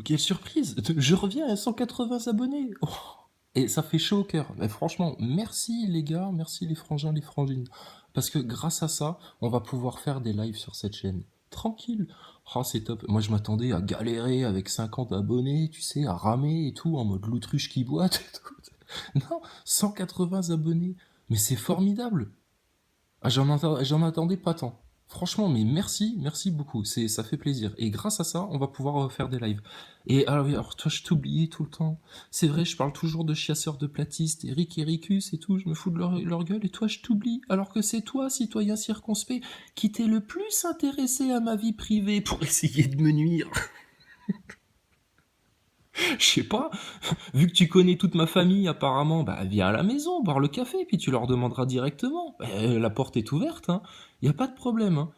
Quelle surprise! Je reviens à 180 abonnés! Oh. Et ça fait chaud au cœur. Mais franchement, merci les gars, merci les frangins, les frangines. Parce que grâce à ça, on va pouvoir faire des lives sur cette chaîne. Tranquille. Ah, c'est top. Moi, je m'attendais à galérer avec 50 abonnés, tu sais, à ramer et tout, en mode l'autruche qui boite et tout. Non, 180 abonnés. Mais c'est formidable. Ah, j'en attendais pas tant. Franchement, mais merci, merci beaucoup. Ça fait plaisir. Et grâce à ça, on va pouvoir faire des lives. Et alors, oui, alors toi, je t'oubliais tout le temps. C'est vrai, je parle toujours de chasseurs de platistes, Eric Ericus et tout, je me fous de leur gueule, et toi, je t'oublie. Alors que c'est toi, citoyen circonspect, qui t'es le plus intéressé à ma vie privée pour essayer de me nuire. Je sais pas, vu que tu connais toute ma famille apparemment, bah viens à la maison, boire le café, puis tu leur demanderas directement. La porte est ouverte, hein. Y a pas de problème, hein.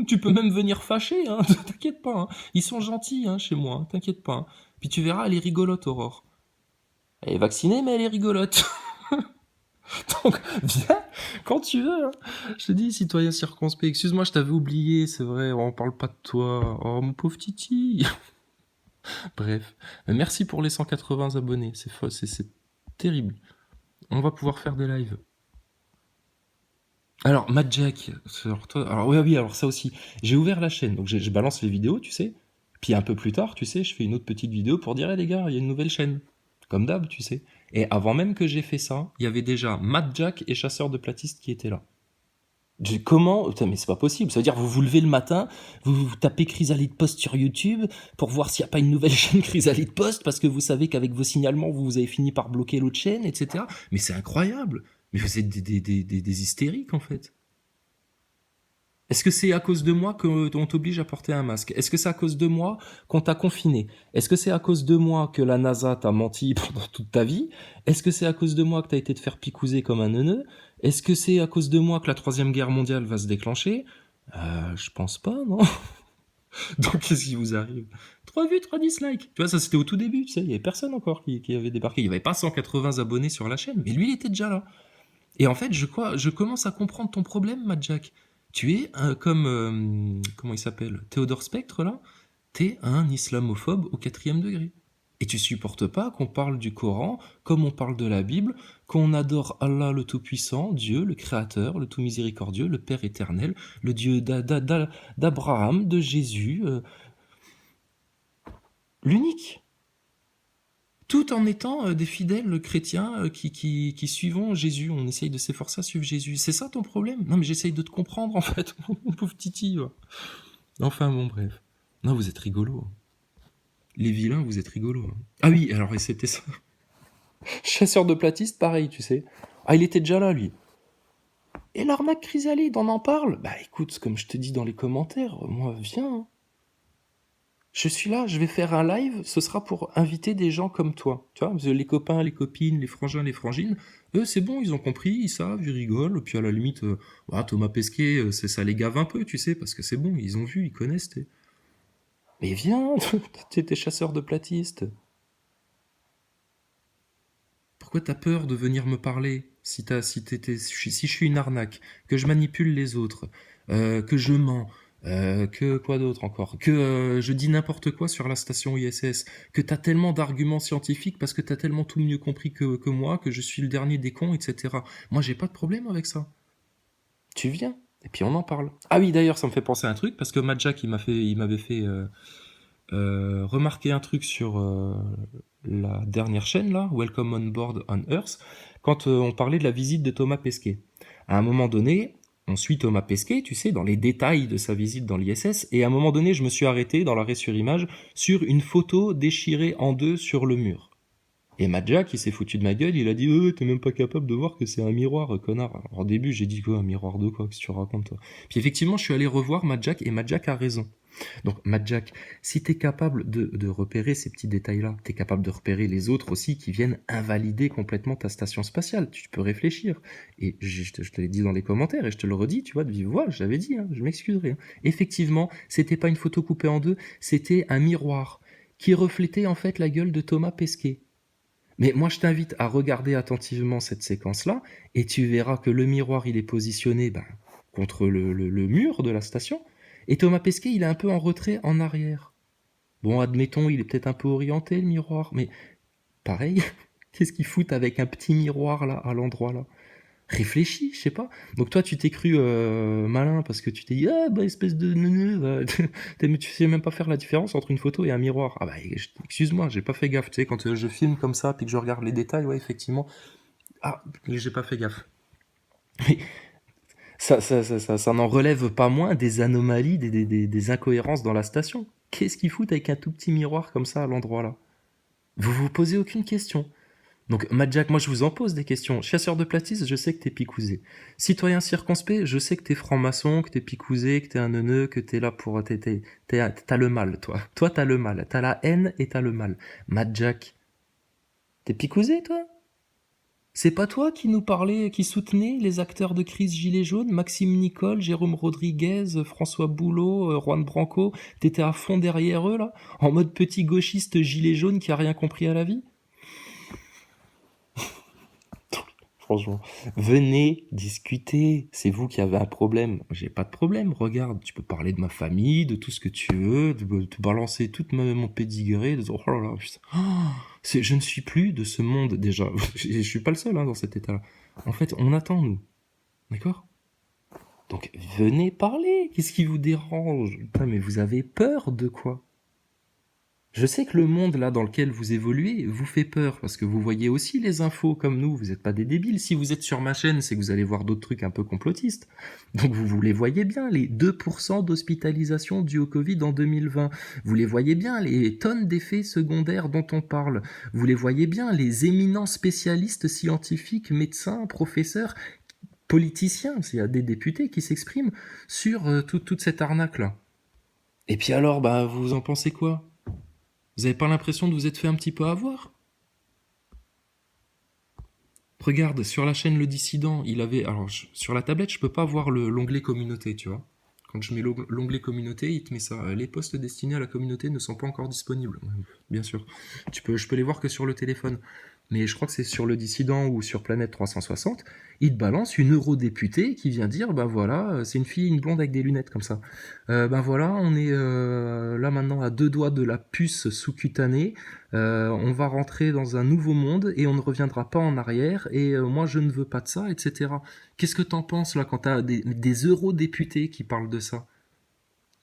Tu peux même venir fâcher, hein. T'inquiète pas, hein. Ils sont gentils, hein, chez moi, hein. T'inquiète pas, hein. Puis tu verras, elle est rigolote, Aurore. Elle est vaccinée, mais elle est rigolote. Donc, viens quand tu veux, hein. Je te dis, citoyen circonspect, excuse-moi, je t'avais oublié, c'est vrai, on parle pas de toi. Oh, mon pauvre Titi. Bref, merci pour les 180 abonnés, c'est faux, c'est terrible. On va pouvoir faire des lives. Alors, Matt Jack, alors oui, oui, alors ça aussi, j'ai ouvert la chaîne, donc je balance les vidéos, tu sais, puis un peu plus tard, tu sais, je fais une autre petite vidéo pour dire, les gars, il y a une nouvelle chaîne, comme d'hab, tu sais. Et avant même que j'ai fait ça, il y avait déjà Matt Jack et Chasseur de Platistes qui étaient là. Comment? Putain, mais c'est pas possible. Ça veut dire vous vous levez le matin, vous tapez Chrysalide Post sur YouTube pour voir s'il n'y a pas une nouvelle chaîne Chrysalide Post parce que vous savez qu'avec vos signalements, vous avez fini par bloquer l'autre chaîne, etc. Mais c'est incroyable. Mais vous êtes des hystériques en fait. Est-ce que c'est à cause de moi qu'on t'oblige à porter un masque? Est-ce que c'est à cause de moi qu'on t'a confiné? Est-ce que c'est à cause de moi que la NASA t'a menti pendant toute ta vie? Est-ce que c'est à cause de moi que t'as été te faire picouser comme un neuneu? Est-ce que c'est à cause de moi que la troisième guerre mondiale va se déclencher? Je pense pas, non? Donc qu'est-ce qui vous arrive? 3 vues, 3 dislikes. Tu vois, ça c'était au tout début, tu sais, il y avait personne encore qui avait débarqué. Il y avait pas 180 abonnés sur la chaîne, mais lui il était déjà là. Et en fait, je commence à comprendre ton problème, Matt Jack. Tu es comme, comment il s'appelle, Théodore Spectre, là. T'es un islamophobe au 4e degré. Et tu supportes pas qu'on parle du Coran comme on parle de la Bible, qu'on adore Allah le Tout-Puissant, Dieu, le Créateur, le Tout Miséricordieux, le Père éternel, le Dieu d'Abraham, de Jésus, l'unique. Tout en étant des fidèles chrétiens qui suivons Jésus. On essaye de s'efforcer à suivre Jésus. C'est ça ton problème? Non, mais j'essaye de te comprendre, en fait, mon pauvre Titi. Ouais. Enfin, bon, bref. Non, vous êtes rigolo. Les vilains, vous êtes rigolo. Ah oui, alors, et c'était ça. Chasseur de platistes, pareil, tu sais. Ah, il était déjà là, lui. Et l'arnaque chrysalide, on en parle? Bah écoute, comme je te dis dans les commentaires, moi, viens, hein. Je suis là, je vais faire un live, ce sera pour inviter des gens comme toi. Tu vois, parce que les copains, les copines, les frangins, les frangines, eux, c'est bon, ils ont compris, ils savent, ils rigolent. Puis à la limite, voilà, Thomas Pesquet, ça les gave un peu, tu sais, parce que c'est bon, ils ont vu, ils connaissent. Mais viens, t'es chasseur de platistes. Pourquoi t'as peur de venir me parler si je suis une arnaque, que je manipule les autres, que je mens, que quoi d'autre encore, que je dis n'importe quoi sur la station ISS, que t'as tellement d'arguments scientifiques parce que t'as tellement tout mieux compris que moi, que je suis le dernier des cons, etc. Moi, j'ai pas de problème avec ça. Tu viens, et puis on en parle. Ah oui, d'ailleurs, ça me fait penser à un truc, parce que Majak, il m'avait fait remarquer un truc sur la dernière chaîne, là, Welcome on Board on Earth, quand on parlait de la visite de Thomas Pesquet. À un moment donné, on suit Thomas Pesquet, tu sais, dans les détails de sa visite dans l'ISS, et à un moment donné, je me suis arrêté dans l'arrêt sur image sur une photo déchirée en deux sur le mur. Et Majak, il s'est foutu de ma gueule, il a dit t'es même pas capable de voir que c'est un miroir, connard. Alors, au début, j'ai dit quoi, un miroir de quoi, qu'est-ce que tu racontes, toi? Puis effectivement, je suis allé revoir Majak, et Majak a raison. Donc, Majak, si t'es capable de repérer ces petits détails-là, t'es capable de repérer les autres aussi qui viennent invalider complètement ta station spatiale. Tu peux réfléchir. Et je te l'ai dit dans les commentaires, et je te le redis, tu vois, de vive voix, je l'avais dit, hein, je m'excuserai. Hein. Effectivement, c'était pas une photo coupée en deux, c'était un miroir qui reflétait en fait la gueule de Thomas Pesquet. Mais moi, je t'invite à regarder attentivement cette séquence-là, et tu verras que le miroir, il est positionné contre le mur de la station, et Thomas Pesquet, il est un peu en retrait, en arrière. Bon, admettons, il est peut-être un peu orienté, le miroir, mais pareil, qu'est-ce qu'ils foutent avec un petit miroir là, à l'endroit là? Réfléchis, je sais pas. Donc toi, tu t'es cru malin parce que tu t'es dit, ah bah espèce de neuneu, mais tu sais même pas faire la différence entre une photo et un miroir. Ah bah excuse-moi, j'ai pas fait gaffe, tu sais, quand je filme comme ça, puis que je regarde les détails, ouais, effectivement, ah, j'ai pas fait gaffe. Mais ça n'en relève pas moins des anomalies, des incohérences dans la station. Qu'est-ce qu'ils foutent avec un tout petit miroir comme ça à l'endroit là? Vous vous posez aucune question. Donc, Madjack, moi je vous en pose des questions. Chasseur de platistes, je sais que t'es picousé. Citoyen circonspect, je sais que t'es franc-maçon, que t'es picousé, que t'es un neuneu, que t'es là pour... T'as le mal, toi. Toi, t'as le mal. T'as la haine et t'as le mal. Madjack, t'es picousé, toi? C'est pas toi qui nous parlais, qui soutenait les acteurs de crise Gilets jaunes, Maxime Nicole, Jérôme Rodriguez, François Boulot, Juan Branco? T'étais à fond derrière eux, là? En mode petit gauchiste gilet jaune qui a rien compris à la vie? Franchement, venez discuter. C'est vous qui avez un problème. J'ai pas de problème. Regarde, tu peux parler de ma famille, de tout ce que tu veux, de te balancer tout mon pédigré, de dire, oh là là, putain. Je ne suis plus de ce monde déjà. Je suis pas le seul dans cet état-là. En fait, on attend nous, d'accord? Donc venez parler. Qu'est-ce qui vous dérange? Putain, mais vous avez peur de quoi? Je sais que le monde là dans lequel vous évoluez vous fait peur parce que vous voyez aussi les infos comme nous, vous n'êtes pas des débiles. Si vous êtes sur ma chaîne, c'est que vous allez voir d'autres trucs un peu complotistes. Donc vous les voyez bien, les 2% d'hospitalisation due au Covid en 2020. Vous les voyez bien, les tonnes d'effets secondaires dont on parle. Vous les voyez bien, les éminents spécialistes scientifiques, médecins, professeurs, politiciens, il y a des députés qui s'expriment sur toute cette arnaque-là. Et puis alors, bah, vous en pensez quoi? Vous avez pas l'impression de vous être fait un petit peu avoir? Regarde, sur la chaîne Le Dissident, il avait... Alors, sur la tablette, je peux pas voir l'onglet communauté, tu vois. Quand je mets l'onglet communauté, il te met ça. Les posts destinés à la communauté ne sont pas encore disponibles. Bien sûr. Je peux les voir que sur le téléphone. Mais je crois que c'est sur Le Dissident ou sur Planète 360. Il te balance une eurodéputée qui vient dire, ben voilà, c'est une fille, une blonde avec des lunettes comme ça. Ben voilà, on est là maintenant à 2 doigts de la puce sous-cutanée. On va rentrer dans un nouveau monde et on ne reviendra pas en arrière. Et moi, je ne veux pas de ça, etc. Qu'est-ce que t'en penses là quand t'as des eurodéputés qui parlent de ça?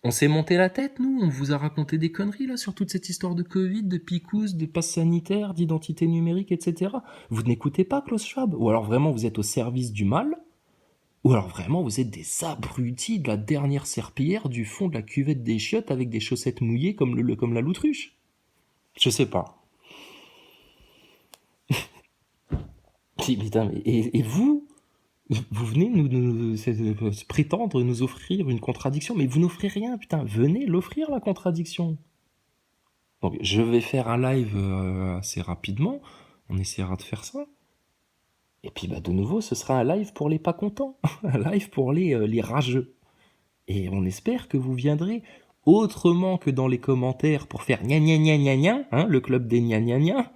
On s'est monté la tête, nous? On vous a raconté des conneries là sur toute cette histoire de Covid, de picouse, de passe sanitaire, d'identité numérique, etc. Vous n'écoutez pas Klaus Schwab? Ou alors vraiment vous êtes au service du mal? Ou alors vraiment vous êtes des abrutis de la dernière serpillière du fond de la cuvette des chiottes avec des chaussettes mouillées comme la l'autruche? Je sais pas. Putain, et vous, vous venez prétendre nous offrir une contradiction, mais vous n'offrez rien, putain. Venez l'offrir la contradiction. Donc je vais faire un live assez rapidement. On essaiera de faire ça. Et puis bah de nouveau, ce sera un live pour les pas contents, un live pour les rageux. Et on espère que vous viendrez autrement que dans les commentaires pour faire gna gna gna gna gna, le club des gna gna gna.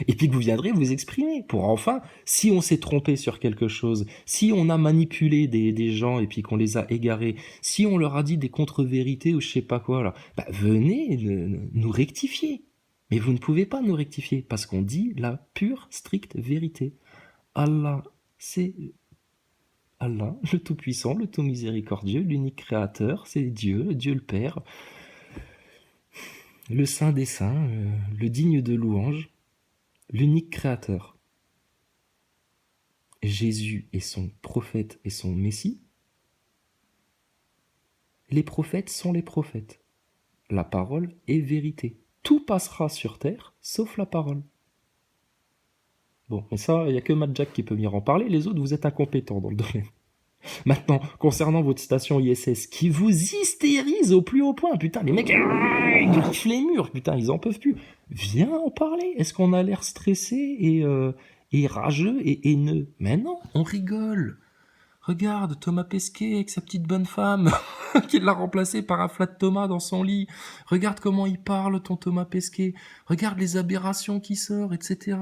Et puis que vous viendrez vous exprimer pour enfin, si on s'est trompé sur quelque chose, si on a manipulé des gens et puis qu'on les a égarés, si on leur a dit des contre-vérités ou je sais pas quoi, là, bah venez nous rectifier. Mais vous ne pouvez pas nous rectifier parce qu'on dit la pure, stricte vérité. Allah, c'est Allah, le Tout-Puissant, le Tout-Miséricordieux, l'unique Créateur, c'est Dieu, Dieu le Père, le Saint des Saints, le digne de louange, l'unique Créateur. Jésus est son prophète et son Messie. Les prophètes sont les prophètes. La parole est vérité. Tout passera sur terre, sauf la parole. Bon, mais ça, il n'y a que Matt Jack qui peut venir en parler, les autres, vous êtes incompétents dans le domaine. Maintenant, concernant votre station ISS, qui vous hystérise au plus haut point, putain, les mecs, ils griffent les murs, putain, ils en peuvent plus. Viens en parler. Est-ce qu'on a l'air stressé et rageux et haineux? Mais non, on rigole. Regarde, Thomas Pesquet avec sa petite bonne femme, qui l'a remplacé par un flat Thomas dans son lit. Regarde comment il parle, ton Thomas Pesquet. Regarde les aberrations qui sortent, etc.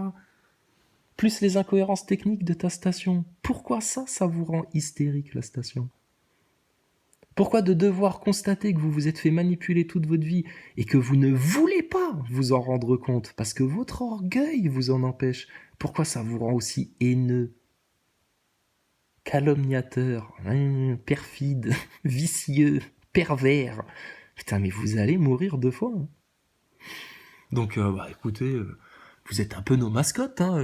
Plus les incohérences techniques de ta station. Pourquoi ça vous rend hystérique, la station? Pourquoi de devoir constater que vous vous êtes fait manipuler toute votre vie et que vous ne voulez pas vous en rendre compte parce que votre orgueil vous en empêche? Pourquoi ça vous rend aussi haineux, calomniateur, perfide, vicieux, pervers? Putain, mais vous allez mourir 2 fois. Hein. Donc, écoutez, vous êtes un peu nos mascottes, hein,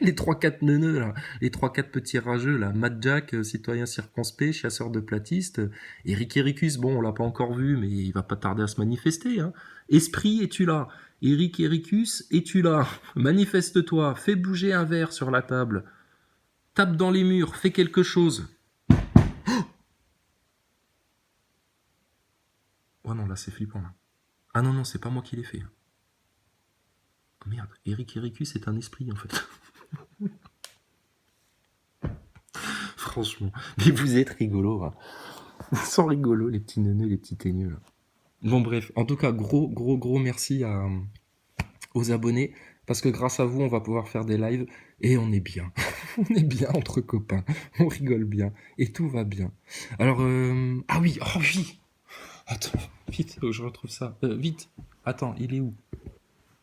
les 3-4 neuneux, là, les 3-4 petits rageux, là, Mad Jack, citoyen circonspect, chasseur de platistes, Eric Ericus, bon, on l'a pas encore vu, mais il va pas tarder à se manifester, hein. Esprit, es-tu là? Eric Ericus, es-tu là? Manifeste-toi, fais bouger un verre sur la table, tape dans les murs, fais quelque chose. Oh non, là, c'est flippant, là. Ah non, non, c'est pas moi qui l'ai fait. Oh merde, Eric Ericus est un esprit, en fait. Franchement. Mais vous êtes rigolos, hein. Ils sont rigolos, les petits neuneux, les petits teigneux, là. Bon, bref. En tout cas, gros merci aux abonnés. Parce que grâce à vous, on va pouvoir faire des lives. Et on est bien. On est bien entre copains. On rigole bien. Et tout va bien. Alors, ah oui, oh oui. Attends, vite, faut que je retrouve ça. Vite. Attends, il est où?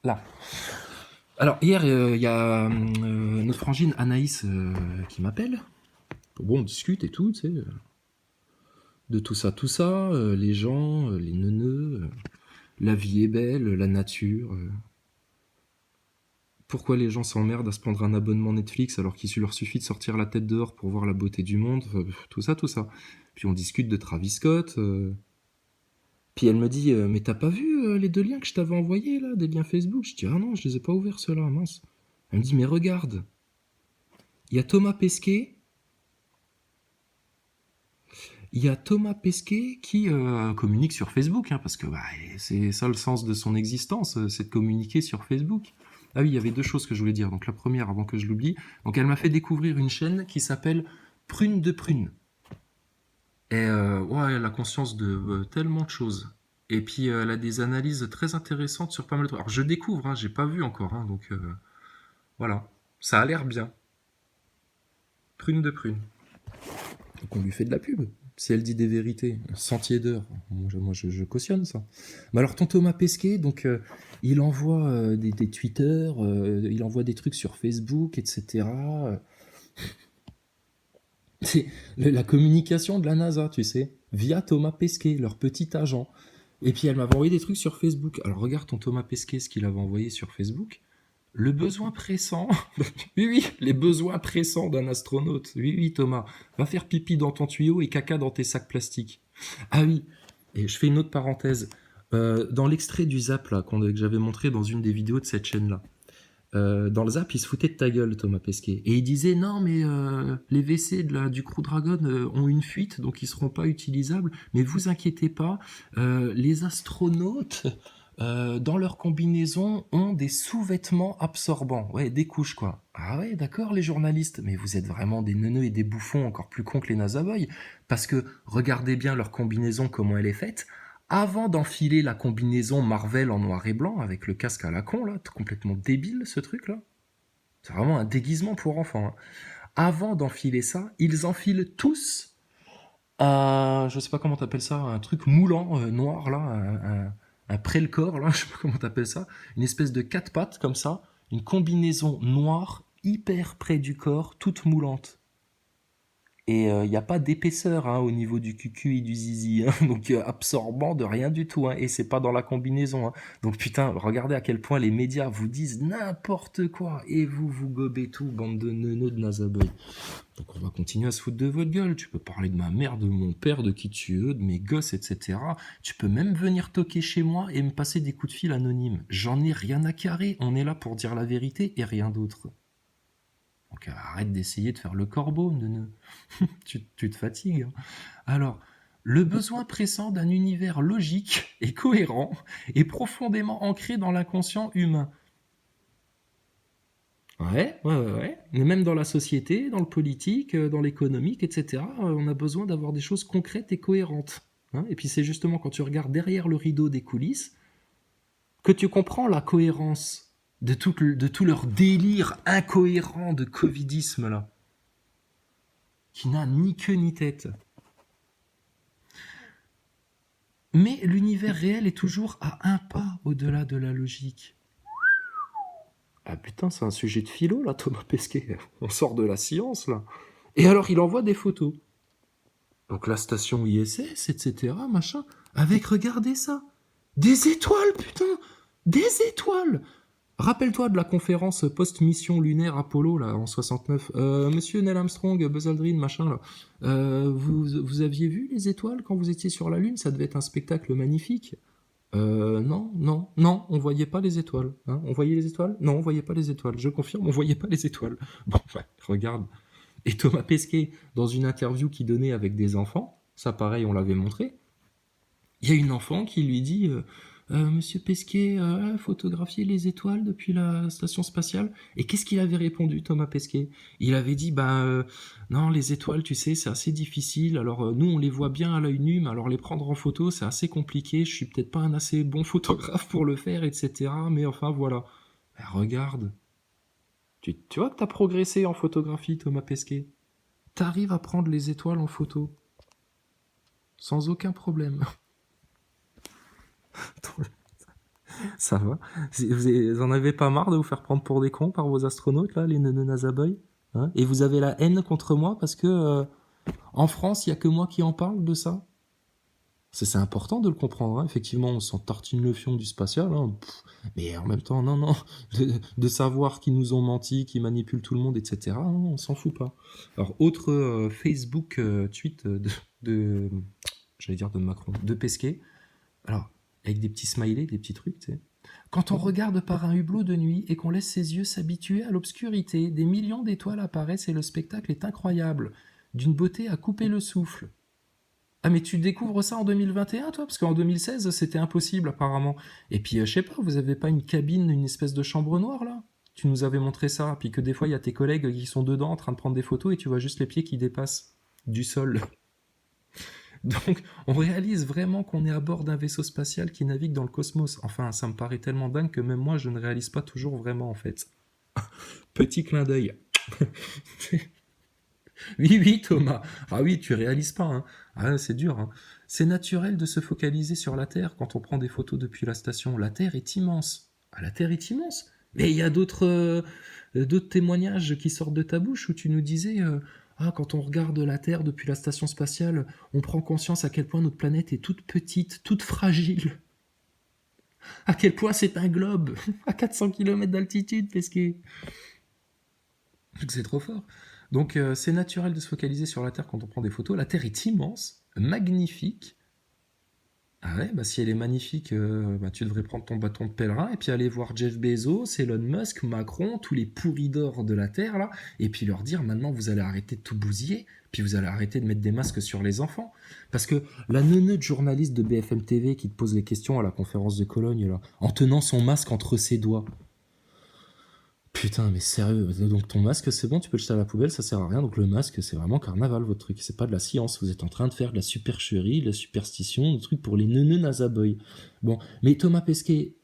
Là. Alors, hier, il y a notre frangine Anaïs qui m'appelle. Bon, on discute et tout, tu sais. De tout ça, les gens, les neuneux, la vie est belle, la nature. Pourquoi les gens s'emmerdent à se prendre un abonnement Netflix alors qu'il leur suffit de sortir la tête dehors pour voir la beauté du monde, tout ça. Puis on discute de Travis Scott. Puis elle me dit, mais t'as pas vu les 2 liens que je t'avais envoyés là, des liens Facebook? Je dis, ah non, je les ai pas ouverts ceux-là, mince. Elle me dit, mais regarde, il y a Thomas Pesquet. Il y a Thomas Pesquet qui communique sur Facebook, hein, parce que c'est ça le sens de son existence, c'est de communiquer sur Facebook. Ah oui, il y avait 2 choses que je voulais dire. Donc la première, avant que je l'oublie, donc elle m'a fait découvrir une chaîne qui s'appelle Prune de Prune. Et elle a conscience de tellement de choses. Et puis elle a des analyses très intéressantes sur pas mal de trucs. Alors je découvre, hein, j'ai pas vu encore, hein, donc voilà. Ça a l'air bien. Prune de Prune. Donc on lui fait de la pub. Si elle dit des vérités, sentier d'heure, moi je cautionne ça. Mais alors ton Thomas Pesquet, donc il envoie des Twitter, il envoie des trucs sur Facebook, etc. C'est la communication de la NASA, tu sais, via Thomas Pesquet, leur petit agent. Et puis elle m'avait envoyé des trucs sur Facebook. Alors regarde ton Thomas Pesquet, ce qu'il avait envoyé sur Facebook. Le besoin pressant, oui, les besoins pressants d'un astronaute. Oui, Thomas, va faire pipi dans ton tuyau et caca dans tes sacs plastiques. Ah oui, et je fais une autre parenthèse. Dans l'extrait du Zap là, que j'avais montré dans une des vidéos de cette chaîne-là, dans le Zap, il se foutait de ta gueule, Thomas Pesquet. Et il disait, non, mais les WC du Crew Dragon ont une fuite, donc ils seront pas utilisables. Mais vous inquiétez pas, les astronautes dans leur combinaison, ont des sous-vêtements absorbants. Ouais, des couches, quoi. Ah ouais, d'accord, les journalistes, mais vous êtes vraiment des neuneux et des bouffons encore plus cons que les NASA Boys. Parce que regardez bien leur combinaison, comment elle est faite. Avant d'enfiler la combinaison Marvel en noir et blanc, avec le casque à la con, là, complètement débile, ce truc-là. C'est vraiment un déguisement pour enfants. Hein. Avant d'enfiler ça, ils enfilent tous je sais pas comment t'appelles ça, un truc moulant, noir, là, un près-le-corps, là, je sais pas comment t'appelles ça, une espèce de 4 pattes comme ça, une combinaison noire, hyper près du corps, toute moulante. Et il n'y a pas d'épaisseur au niveau du cucu et du zizi, hein, donc absorbant de rien du tout, hein, et c'est pas dans la combinaison. Hein. Donc putain, regardez à quel point les médias vous disent n'importe quoi, et vous gobez tout, bande de neuneux de Nazaboy. Donc on va continuer à se foutre de votre gueule, tu peux parler de ma mère, de mon père, de qui tu veux, de mes gosses, etc. Tu peux même venir toquer chez moi et me passer des coups de fil anonymes. J'en ai rien à carrer, on est là pour dire la vérité et rien d'autre. Donc arrête d'essayer de faire le corbeau, neuneu. tu te fatigues. Hein. Alors, le besoin pressant d'un univers logique et cohérent est profondément ancré dans l'inconscient humain. Ouais. Mais même dans la société, dans le politique, dans l'économique, etc., on a besoin d'avoir des choses concrètes et cohérentes. Hein. Et puis c'est justement quand tu regardes derrière le rideau des coulisses que tu comprends la cohérence de tout leur délire incohérent de covidisme là, qui n'a ni queue ni tête. Mais l'univers réel est toujours à un pas au-delà de la logique. Ah putain, c'est un sujet de philo, là, Thomas Pesquet. On sort de la science, là. Et alors, il envoie des photos. Donc la station ISS, etc., machin. Avec, regardez ça. Des étoiles, putain. Des étoiles. Rappelle-toi de la conférence post-mission lunaire Apollo, là, en 69. Monsieur Neil Armstrong, Buzz Aldrin, machin, là. Vous aviez vu les étoiles quand vous étiez sur la Lune? Ça devait être un spectacle magnifique. Non, non, non, on voyait pas les étoiles. Hein, on voyait les étoiles? Non, on voyait pas les étoiles. Je confirme, on voyait pas les étoiles. Bon, ouais, regarde. Et Thomas Pesquet, dans une interview qu'il donnait avec des enfants, ça pareil, on l'avait montré, il y a une enfant qui lui dit Monsieur Pesquet, photographier les étoiles depuis la station spatiale. Et qu'est-ce qu'il avait répondu, Thomas Pesquet? Il avait dit non, les étoiles, tu sais, c'est assez difficile. Alors, nous, on les voit bien à l'œil nu, mais alors les prendre en photo, c'est assez compliqué. Je suis peut-être pas un assez bon photographe pour le faire, etc. Mais enfin, voilà. Ben, regarde. Tu vois que t'as progressé en photographie, Thomas Pesquet. T'arrives à prendre les étoiles en photo. Sans aucun problème. Ça va. Vous en avez pas marre de vous faire prendre pour des cons par vos astronautes, là, les NASA Boys, hein? Et vous avez la haine contre moi parce que en France, il y a que moi qui en parle de ça. C'est important de le comprendre, hein. Effectivement, on s'en tartine le fion du spatial, hein. Mais en même temps, non, non, de savoir qu'ils nous ont menti, qu'ils manipulent tout le monde, etc., non, on s'en fout pas. Alors, autre Facebook tweet de, j'allais dire de Macron, de Pesquet, alors, avec des petits smileys, des petits trucs, tu sais. Quand on regarde par un hublot de nuit et qu'on laisse ses yeux s'habituer à l'obscurité, des millions d'étoiles apparaissent et le spectacle est incroyable, d'une beauté à couper le souffle. Ah mais tu découvres ça en 2021 toi? Parce qu'en 2016 c'était impossible apparemment. Et puis je sais pas, vous avez pas une cabine, une espèce de chambre noire là? Tu nous avais montré ça, puis que des fois il y a tes collègues qui sont dedans en train de prendre des photos et tu vois juste les pieds qui dépassent du sol. Donc on réalise vraiment qu'on est à bord d'un vaisseau spatial qui navigue dans le cosmos. Enfin ça me paraît tellement dingue que même moi je ne réalise pas toujours vraiment en fait. Petit clin d'œil. Oui, oui, Thomas. Ah oui, tu réalises pas, hein. Ah, c'est dur, hein. C'est naturel de se focaliser sur la Terre quand on prend des photos depuis la station. La Terre est immense. Ah, la Terre est immense. Mais il y a d'autres témoignages qui sortent de ta bouche où tu nous disais ah, quand on regarde la Terre depuis la station spatiale, on prend conscience à quel point notre planète est toute petite, toute fragile. À quel point c'est un globe à 400 km d'altitude, parce que c'est trop fort. Donc c'est naturel de se focaliser sur la Terre quand on prend des photos. La Terre est immense, magnifique. Ah ouais, bah si elle est magnifique, bah tu devrais prendre ton bâton de pèlerin et puis aller voir Jeff Bezos, Elon Musk, Macron, tous les pourris d'or de la Terre là, et puis leur dire maintenant vous allez arrêter de tout bousiller, puis vous allez arrêter de mettre des masques sur les enfants. Parce que la neuneu de journaliste de BFM TV qui te pose les questions à la conférence de Cologne là, en tenant son masque entre ses doigts. Putain, mais sérieux, donc ton masque, c'est bon, tu peux le jeter à la poubelle, ça sert à rien. Donc le masque, c'est vraiment carnaval, votre truc. C'est pas de la science. Vous êtes en train de faire de la supercherie, de la superstition, des trucs pour les neuneux nasaboy. Bon, mais Thomas Pesquet,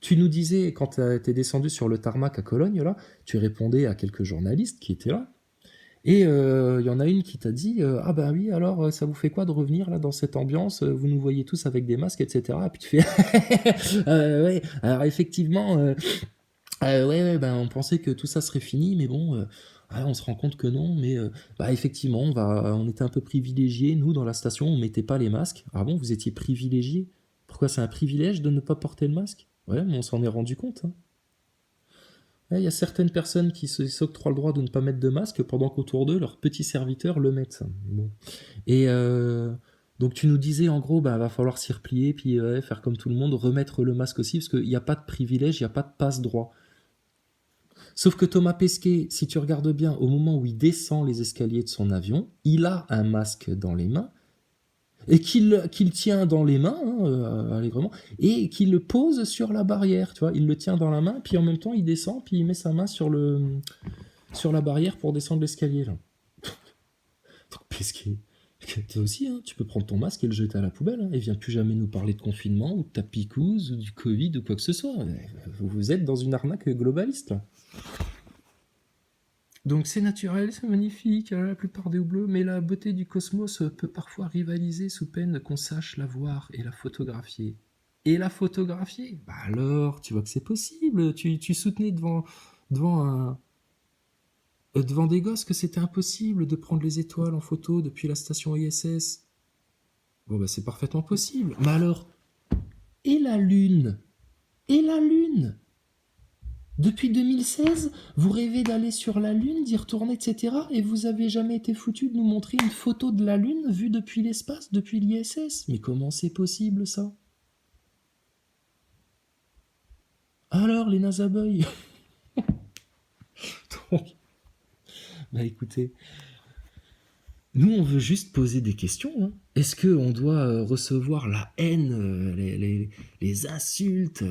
tu nous disais, quand t'es descendu sur le tarmac à Cologne, là, tu répondais à quelques journalistes qui étaient là. Et il y en a une qui t'a dit ah bah oui, alors ça vous fait quoi de revenir là dans cette ambiance? Vous nous voyez tous avec des masques, etc. Et puis tu fais ouais, alors effectivement. Ouais, ouais, ben, on pensait que tout ça serait fini, mais bon, ah, on se rend compte que non. Mais bah, effectivement, on était un peu privilégiés. Nous, dans la station, on mettait pas les masques. Ah bon, vous étiez privilégiés? Pourquoi c'est un privilège de ne pas porter le masque? Ouais, mais on s'en est rendu compte, hein. Ouais, il y a certaines personnes qui s'octroient le droit de ne pas mettre de masque pendant qu'autour d'eux, leurs petits serviteurs le mettent. Bon. Et donc tu nous disais en gros, bah va falloir s'y replier, puis faire comme tout le monde, remettre le masque aussi, parce qu'il n'y a pas de privilège, il n'y a pas de passe-droit. Sauf que Thomas Pesquet, si tu regardes bien, au moment où il descend les escaliers de son avion, il a un masque dans les mains, et qu'il tient dans les mains, hein, allègrement, et qu'il le pose sur la barrière, tu vois. Il le tient dans la main, puis en même temps, il descend, puis il met sa main sur la barrière pour descendre l'escalier, là. Donc Pesquet, toi aussi, hein, tu peux prendre ton masque et le jeter à la poubelle, hein, et viens plus jamais nous parler de confinement, ou de ta picouse, ou du Covid, ou quoi que ce soit. Vous êtes dans une arnaque globaliste, là. Donc c'est naturel, c'est magnifique, la plupart des houbleux, mais la beauté du cosmos peut parfois rivaliser sous peine qu'on sache la voir et la photographier. Et la photographier? Bah alors, tu vois que c'est possible. Tu soutenais devant, devant des gosses que c'était impossible de prendre les étoiles en photo depuis la station ISS. Bon bah c'est parfaitement possible. Mais alors, et la Lune? Et la Lune? Depuis 2016, vous rêvez d'aller sur la Lune, d'y retourner, etc. Et vous avez jamais été foutu de nous montrer une photo de la Lune vue depuis l'espace, depuis l'ISS. Mais comment c'est possible ça? Alors les NASA Boys. Donc, bah écoutez, nous on veut juste poser des questions. Hein. Est-ce qu'on doit recevoir la haine, les insultes,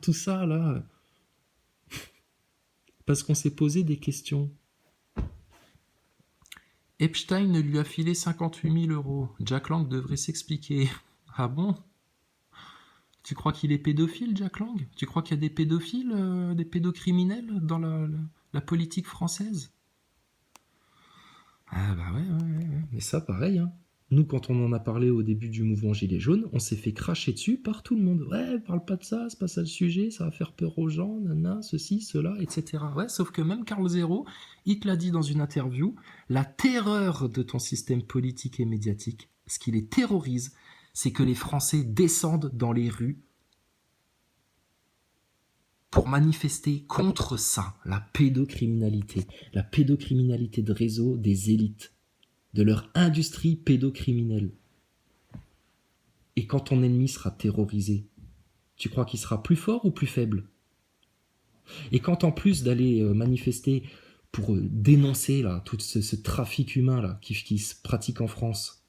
tout ça là, parce qu'on s'est posé des questions? Epstein lui a filé 58 000 euros. Jack Lang devrait s'expliquer. Ah bon? Tu crois qu'il est pédophile, Jack Lang? Tu crois qu'il y a des pédophiles, des pédocriminels dans la politique française? Ah bah ouais. Mais ça, pareil, hein. Nous, quand on en a parlé au début du mouvement Gilets jaunes, on s'est fait cracher dessus par tout le monde. Ouais, parle pas de ça, c'est pas ça le sujet, ça va faire peur aux gens, nana, ceci, cela, etc. Ouais, sauf que même Carl Zero, il te l'a dit dans une interview, la terreur de ton système politique et médiatique, ce qui les terrorise, c'est que les Français descendent dans les rues pour manifester contre ça, la pédocriminalité de réseau des élites, de leur industrie pédocriminelle. Et quand ton ennemi sera terrorisé, tu crois qu'il sera plus fort ou plus faible? Et quand en plus d'aller manifester pour dénoncer là, tout ce trafic humain là, qui se pratique en France,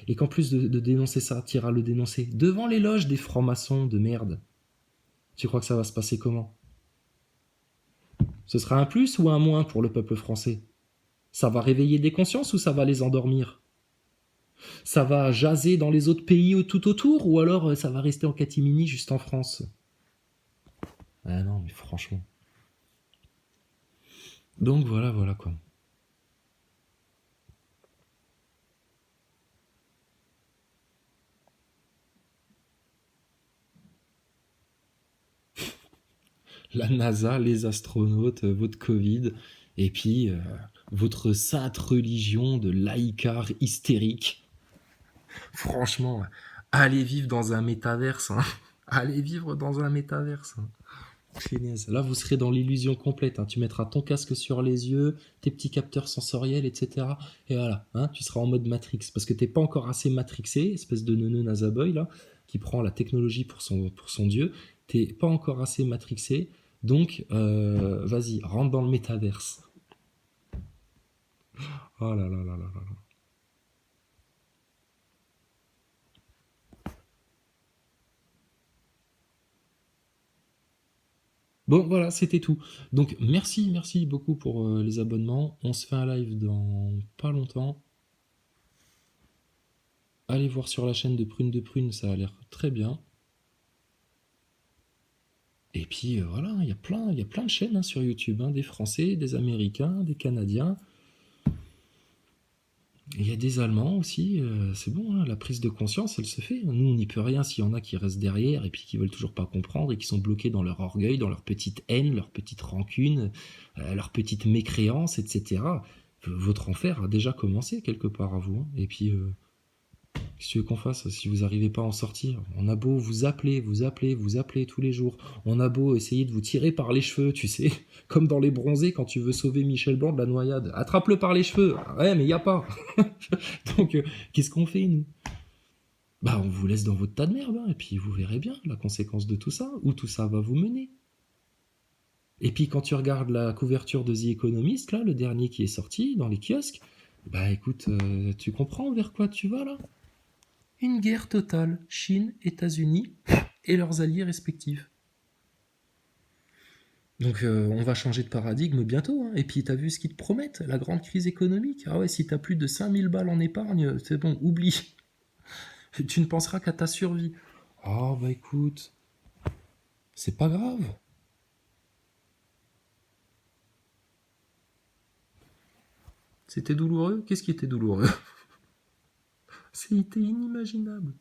et qu'en plus de dénoncer ça, tu iras le dénoncer devant les loges des francs-maçons de merde, tu crois que ça va se passer comment? Ce sera un plus ou un moins pour le peuple français? Ça va réveiller des consciences ou ça va les endormir? Ça va jaser dans les autres pays tout autour ou alors ça va rester en catimini juste en France? Ah non, mais franchement. Donc voilà quoi. La NASA, les astronautes, votre Covid, et puis votre sainte religion de laïcars hystériques. Franchement, allez vivre dans un métaverse. Hein. Allez vivre dans un métaverse. Hein. Finesse. Là, vous serez dans l'illusion complète. Hein. Tu mettras ton casque sur les yeux, tes petits capteurs sensoriels, etc. Et voilà, hein, tu seras en mode Matrix. Parce que t'es pas encore assez matrixé, espèce de neuneu Nazaboy, là, qui prend la technologie pour son dieu. T'es pas encore assez matrixé. Donc, vas-y, rentre dans le métaverse. Oh là là là là là. Bon, voilà, c'était tout. Donc, merci beaucoup pour les abonnements. On se fait un live dans pas longtemps. Allez voir sur la chaîne de Prune, ça a l'air très bien. Et puis voilà, il y a plein de chaînes hein, sur YouTube, hein, des Français, des Américains, des Canadiens. Il y a des Allemands aussi, c'est bon, hein, la prise de conscience, elle se fait. Nous, on n'y peut rien s'il y en a qui restent derrière et puis qui veulent toujours pas comprendre et qui sont bloqués dans leur orgueil, dans leur petite haine, leur petite rancune, leur petite mécréance, etc. Votre enfer a déjà commencé quelque part à vous. Hein. Et puis, qu'est-ce que tu veux qu'on fasse si vous n'arrivez pas à en sortir? On a beau vous appeler tous les jours. On a beau essayer de vous tirer par les cheveux, tu sais, comme dans Les Bronzés quand tu veux sauver Michel Blanc de la noyade. Attrape-le par les cheveux. Ouais, mais il y a pas. Donc, qu'est-ce qu'on fait, nous? Bah, on vous laisse dans votre tas de merde, hein, et puis vous verrez bien la conséquence de tout ça, où tout ça va vous mener. Et puis, quand tu regardes la couverture de The Economist, là, le dernier qui est sorti dans les kiosques, bah écoute, tu comprends vers quoi tu vas, là? Une guerre totale, Chine, États-Unis et leurs alliés respectifs. Donc on va changer de paradigme bientôt. Hein. Et puis t'as vu ce qu'ils te promettent, la grande crise économique. Ah ouais, si t'as plus de 5 000 balles en épargne, c'est bon, oublie. Tu ne penseras qu'à ta survie. Ah bah écoute, c'est pas grave. C'était douloureux? Qu'est-ce qui était douloureux? C'était inimaginable.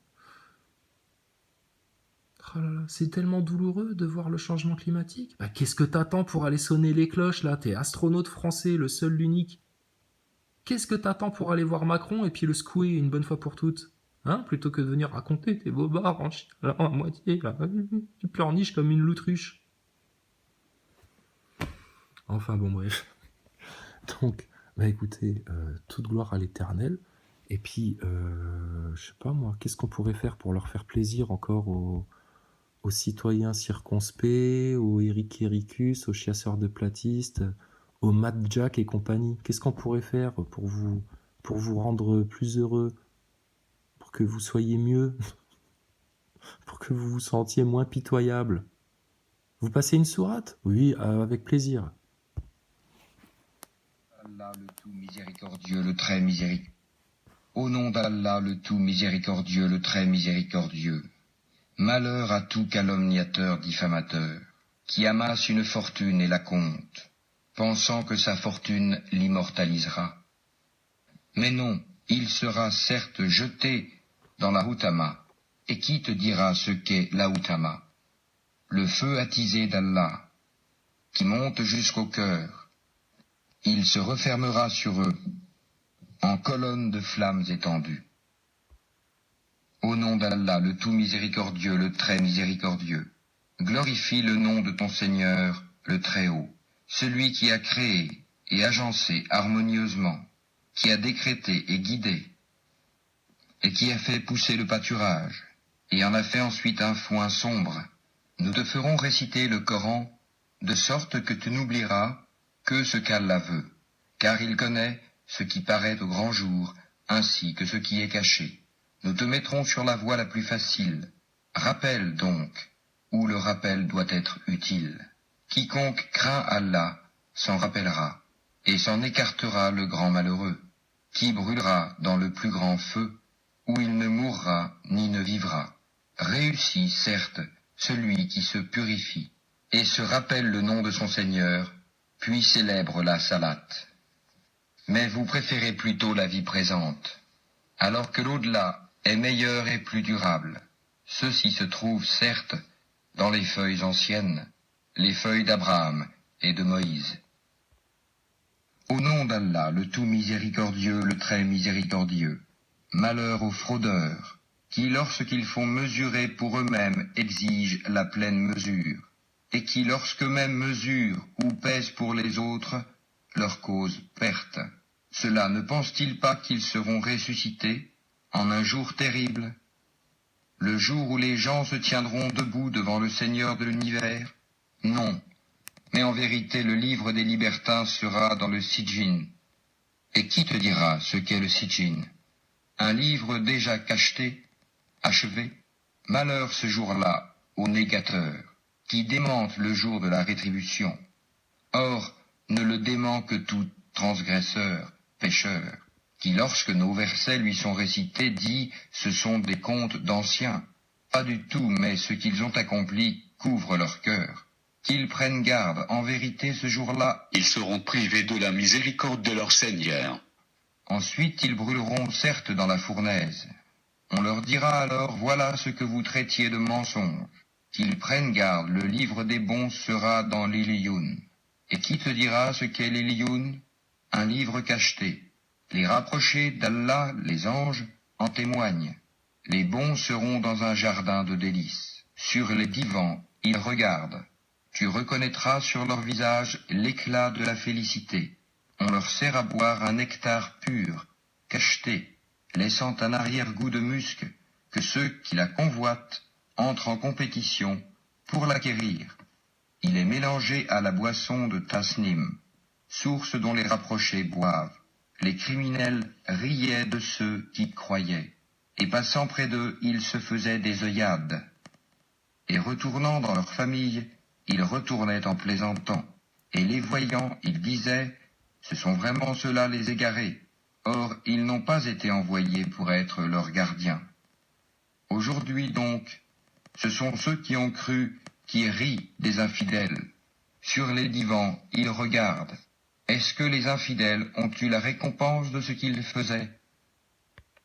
Oh là là, c'est tellement douloureux de voir le changement climatique. Bah, qu'est-ce que t'attends pour aller sonner les cloches là? T'es astronaute français, le seul, l'unique. Qu'est-ce que t'attends pour aller voir Macron et puis le secouer une bonne fois pour toutes? Hein? Plutôt que de venir raconter tes bobards en là, à moitié, là. Tu pleurniches comme une loutruche. Enfin bon, bref. Donc, bah écoutez, toute gloire à l'éternel. Et puis, je sais pas moi, qu'est-ce qu'on pourrait faire pour leur faire plaisir encore aux citoyens circonspects, aux Eric Ericus, aux chasseurs de platistes, aux Matt Jack et compagnie? Qu'est-ce qu'on pourrait faire pour vous rendre plus heureux, pour que vous soyez mieux, pour que vous vous sentiez moins pitoyable? Vous passez une sourate? Oui, avec plaisir. Allah le tout miséricordieux, le très miséricordieux. Au nom d'Allah le tout miséricordieux, le très miséricordieux. Malheur à tout calomniateur diffamateur, qui amasse une fortune et la compte, pensant que sa fortune l'immortalisera. Mais non, il sera certes jeté dans la Houtama. Et qui te dira ce qu'est la Houtama? Le feu attisé d'Allah, qui monte jusqu'au cœur. Il se refermera sur eux, en colonnes de flammes étendues. Au nom d'Allah, le tout miséricordieux, le très miséricordieux, glorifie le nom de ton Seigneur, le Très-Haut, celui qui a créé et agencé harmonieusement, qui a décrété et guidé, et qui a fait pousser le pâturage, et en a fait ensuite un foin sombre. Nous te ferons réciter le Coran, de sorte que tu n'oublieras que ce qu'Allah veut, car il connaît ce qui paraît au grand jour, ainsi que ce qui est caché. Nous te mettrons sur la voie la plus facile. Rappelle donc, où le rappel doit être utile. Quiconque craint Allah s'en rappellera, et s'en écartera le grand malheureux, qui brûlera dans le plus grand feu, où il ne mourra ni ne vivra. Réussit, certes, celui qui se purifie, et se rappelle le nom de son Seigneur, puis célèbre la salate. Mais vous préférez plutôt la vie présente, alors que l'au-delà est meilleur et plus durable. Ceci se trouve, certes, dans les feuilles anciennes, les feuilles d'Abraham et de Moïse. Au nom d'Allah, le tout miséricordieux, le très miséricordieux, malheur aux fraudeurs, qui lorsqu'ils font mesurer pour eux-mêmes exigent la pleine mesure, et qui lorsqu'eux-mêmes mesurent ou pèsent pour les autres, leur cause perte. Cela ne pense-t-il pas qu'ils seront ressuscités en un jour terrible, le jour où les gens se tiendront debout devant le Seigneur de l'univers? Non, mais en vérité le livre des libertins sera dans le Sijin. Et qui te dira ce qu'est le Sijin? Un livre déjà cacheté, achevé? Malheur ce jour-là aux négateurs, qui démentent le jour de la rétribution. Or, ne le dément que tout transgresseur, pécheur, qui lorsque nos versets lui sont récités dit « ce sont des contes d'anciens ». Pas du tout, mais ce qu'ils ont accompli couvre leur cœur. Qu'ils prennent garde, en vérité ce jour-là, ils seront privés de la miséricorde de leur Seigneur. Ensuite ils brûleront certes dans la fournaise. On leur dira alors « voilà ce que vous traitiez de mensonge ». Qu'ils prennent garde, le livre des bons sera dans l'Iliyun. Et qui te dira ce qu'est l'Iliyun? Un livre cacheté. Les rapprochés d'Allah, les anges, en témoignent. Les bons seront dans un jardin de délices. Sur les divans, ils regardent. Tu reconnaîtras sur leur visage l'éclat de la félicité. On leur sert à boire un nectar pur, cacheté, laissant un arrière-goût de musc, que ceux qui la convoitent entrent en compétition pour l'acquérir. Il est mélangé à la boisson de Tasnim, source dont les rapprochés boivent. Les criminels riaient de ceux qui croyaient, et passant près d'eux, ils se faisaient des œillades. Et retournant dans leur famille, ils retournaient en plaisantant, et les voyant, ils disaient « ce sont vraiment ceux-là les égarés ». Or, ils n'ont pas été envoyés pour être leurs gardiens. Aujourd'hui donc, ce sont ceux qui ont cru qui rient des infidèles. Sur les divans, ils regardent. Est-ce que les infidèles ont eu la récompense de ce qu'ils faisaient?